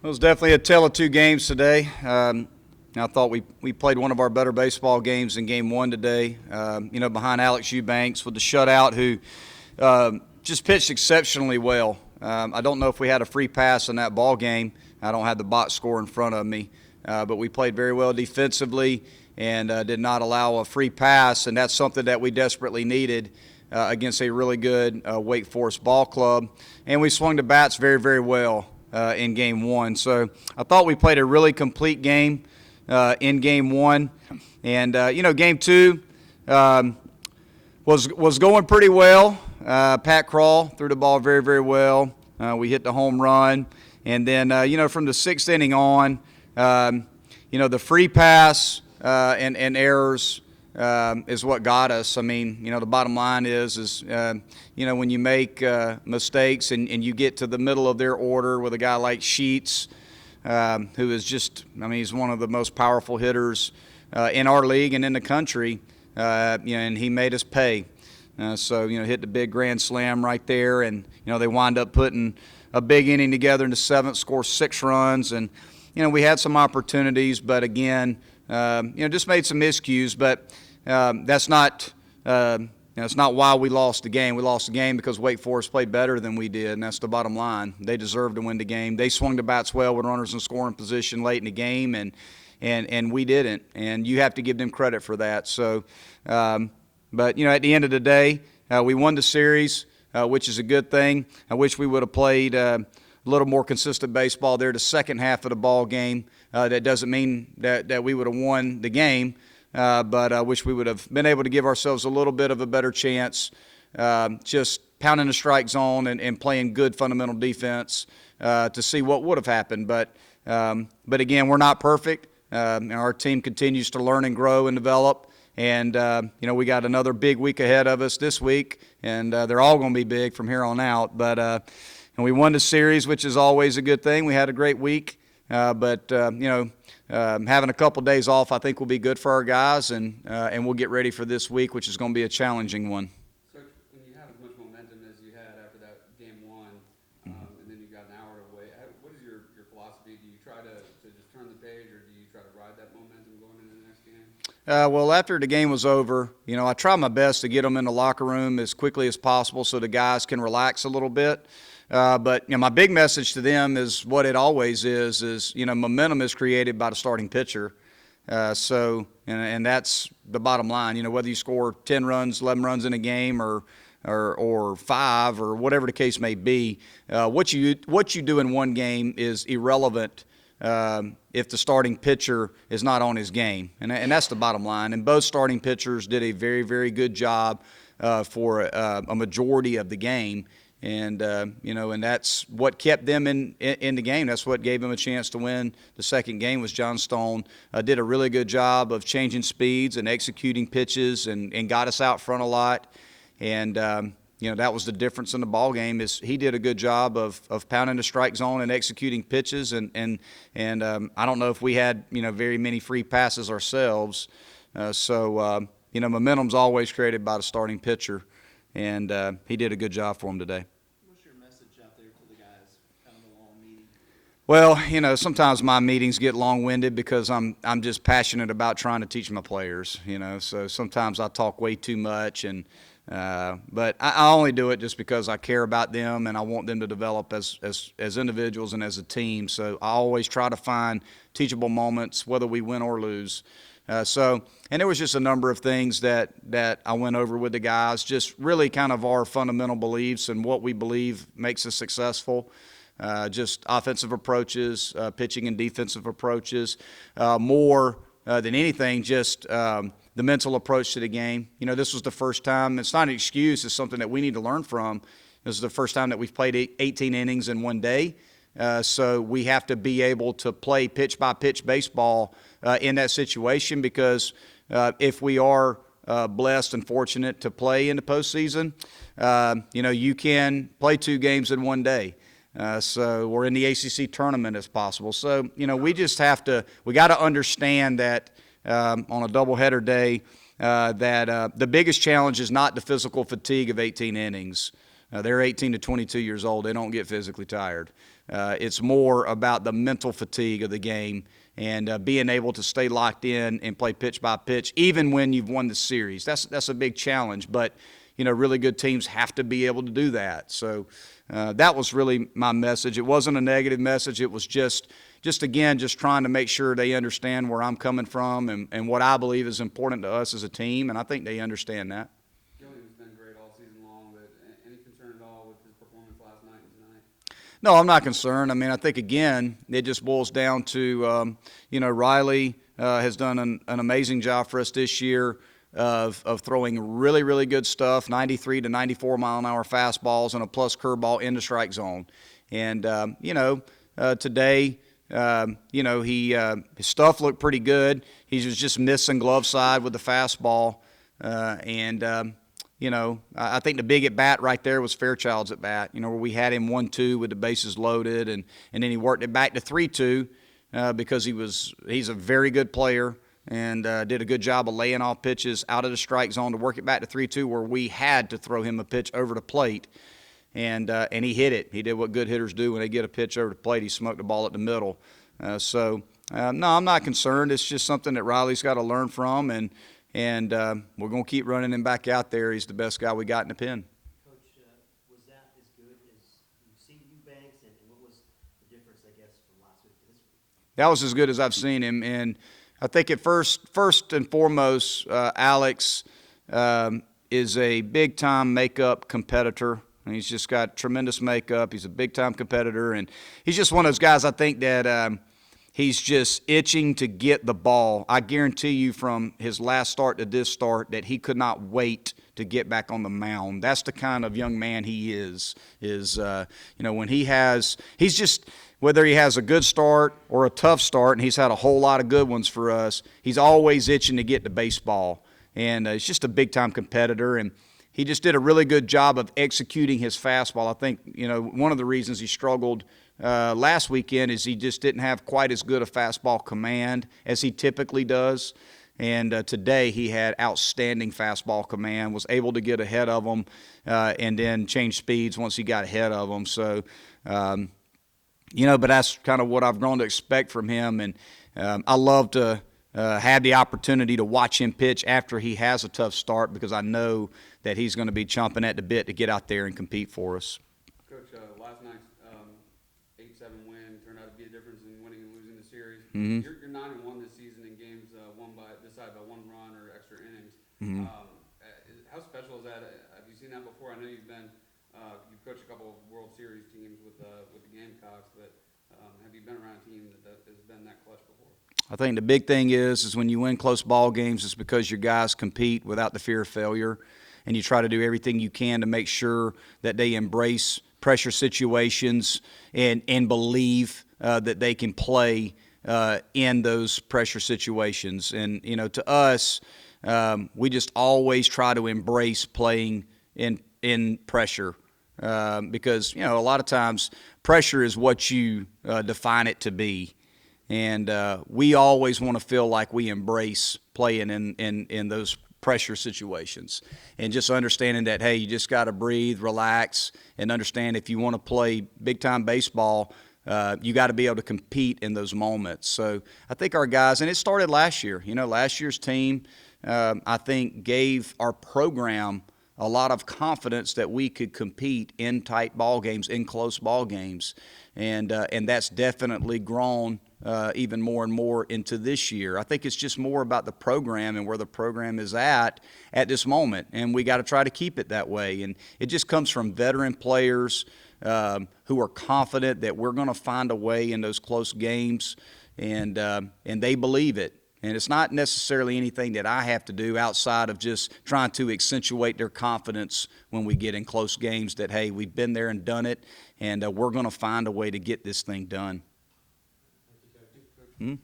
It was definitely a tale of two games today. I thought we played one of our better baseball games in game one today, behind Alex Eubanks with the shutout, who just pitched exceptionally well. I don't know if we had a free pass in that ball game. I don't have the box score in front of me, but we played very well defensively and did not allow a free pass, and that's something that we desperately needed against a really good Wake Forest ball club. And we swung the bats very, very well in game one. So I thought we played a really complete game in game one. And, game two was going pretty well. Pat Crawl threw the ball very, very well. We hit the home run. And then, from the sixth inning on, the free pass and errors is what got us. I mean, the bottom line is when you make mistakes and you get to the middle of their order with a guy like Sheets, who is just, he's one of the most powerful hitters in our league and in the country, and he made us pay. Hit the big grand slam right there, and, they wind up putting a big inning together in the seventh, score 6 runs, and, we had some opportunities, but again, just made some miscues, but that's not it's not why we lost the game. We lost the game because Wake Forest played better than we did, and that's the bottom line. They deserved to win the game. They swung the bats well with runners in scoring position late in the game, and we didn't. And you have to give them credit for that. So, but at the end of the day, we won the series, which is a good thing. I wish we would have played a little more consistent baseball there the second half of the ball game. That doesn't mean that we would have won the game. But I wish we would have been able to give ourselves a little bit of a better chance, just pounding the strike zone and playing good fundamental defense to see what would have happened. But again, we're not perfect. Our team continues to learn and grow and develop. And, we got another big week ahead of us this week, and they're all going to be big from here on out. But and we won the series, which is always a good thing. We had a great week. Having a couple days off, I think, will be good for our guys, and we'll get ready for this week, which is going to be a challenging one. So when you have as much momentum as you had after that game one, and then you've got an hour to wait, what is your philosophy? Do you try to just turn the page, or do you try to ride that momentum going into the next game? Well, after the game was over, I tried my best to get them in the locker room as quickly as possible so the guys can relax a little bit. But my big message to them is what it always is momentum is created by the starting pitcher. And that's the bottom line. Whether you score 10 runs, 11 runs in a game, or 5, or whatever the case may be, what you do in one game is irrelevant if the starting pitcher is not on his game, and that's the bottom line. And both starting pitchers did a very, very good job for a majority of the game. And and that's what kept them in the game. That's what gave them a chance to win the second game. Was John Stone did a really good job of changing speeds and executing pitches and got us out front a lot. And that was the difference in the ball game. Is he did a good job of pounding the strike zone and executing pitches. And I don't know if we had very many free passes ourselves. Momentum's always created by the starting pitcher. And he did a good job for him today. What's your message out there to the guys, kind of a long meeting? Well, sometimes my meetings get long-winded because I'm just passionate about trying to teach my players. So sometimes I talk way too much, but I only do it just because I care about them and I want them to develop as individuals and as a team. So I always try to find teachable moments, whether we win or lose. And there was just a number of things that I went over with the guys, just really kind of our fundamental beliefs and what we believe makes us successful, just offensive approaches, pitching and defensive approaches, more than anything, just the mental approach to the game. This was the first time. It's not an excuse. It's something that we need to learn from. This is the first time that we've played 18 innings in one day. So we have to be able to play pitch-by-pitch baseball in that situation because if we are blessed and fortunate to play in the postseason, you can play 2 games in one day. Or in the ACC tournament as possible. So, we just we got to understand that on a doubleheader day that the biggest challenge is not the physical fatigue of 18 innings. They're 18 to 22 years old. They don't get physically tired. It's more about the mental fatigue of the game and being able to stay locked in and play pitch by pitch, even when you've won the series. That's a big challenge, but really good teams have to be able to do that. So that was really my message. It wasn't a negative message. It was just trying to make sure they understand where I'm coming from and what I believe is important to us as a team, and I think they understand that. Gilliam's been great all season long, but any concern at all with his performance last night and tonight? No, I'm not concerned. I mean, I think, again, it just boils down to, Riley has done an amazing job for us this year of throwing really, really good stuff, 93 to 94 mile-an-hour fastballs and a plus curveball in the strike zone. And, today, his stuff looked pretty good. He was just missing glove side with the fastball. I think the big at bat right there was Fairchild's at bat, where we had him 1-2 with the bases loaded, and then he worked it back to 3-2 because he's a very good player and did a good job of laying off pitches out of the strike zone to work it back to 3-2, where we had to throw him a pitch over the plate. And he hit it. He did what good hitters do when they get a pitch over the plate. He smoked the ball at the middle. No, I'm not concerned. It's just something that Riley's got to learn from, and we're going to keep running him back out there. He's the best guy we got in the pen. Coach, was that as good as you've seen Eubanks, and what was the difference, I guess, from last week to this week? That was as good as I've seen him, and I think at first and foremost, Alex is a big-time makeup competitor. And he's just got tremendous makeup. He's a big-time competitor, and he's just one of those guys, I think, that he's just itching to get the ball. I guarantee you from his last start to this start that he could not wait to get back on the mound. That's the kind of young man he is when he's just, whether he has a good start or a tough start, and he's had a whole lot of good ones for us, he's always itching to get to baseball. And he's just a big-time competitor, and he just did a really good job of executing his fastball. I think, one of the reasons he struggled last weekend is he just didn't have quite as good a fastball command as he typically does. And today he had outstanding fastball command, was able to get ahead of them and then change speeds once he got ahead of them. So, but that's kind of what I've grown to expect from him. And I love to have the opportunity to watch him pitch after he has a tough start, because I know that he's going to be chomping at the bit to get out there and compete for us. Coach, last night's 8-7 win turned out to be the difference in winning and losing the series. Mm-hmm. You're 9-1 this season in games decided by one run or extra innings. Mm-hmm. How special is that? Have you seen that before? I know you've coached a couple of World Series teams with the Gamecocks, but have you been around a team that has been that clutch before? I think the big thing is when you win close ball games, it's because your guys compete without the fear of failure, and you try to do everything you can to make sure that they embrace pressure situations and believe that they can play in those pressure situations. And, to us, we just always try to embrace playing in pressure because, a lot of times pressure is what you define it to be. And we always want to feel like we embrace playing in those pressure situations, and just understanding that, hey, you just got to breathe, relax, and understand if you want to play big-time baseball, you got to be able to compete in those moments. So I think our guys, and it started last year. Last year's team, I think, gave our program a lot of confidence that we could compete in tight ball games, in close ball games, and that's definitely grown even more and more into this year. I think it's just more about the program and where the program is at this moment, and we got to try to keep it that way. And it just comes from veteran players who are confident that we're going to find a way in those close games, and they believe it. And it's not necessarily anything that I have to do outside of just trying to accentuate their confidence when we get in close games that, hey, we've been there and done it, and we're going to find a way to get this thing done.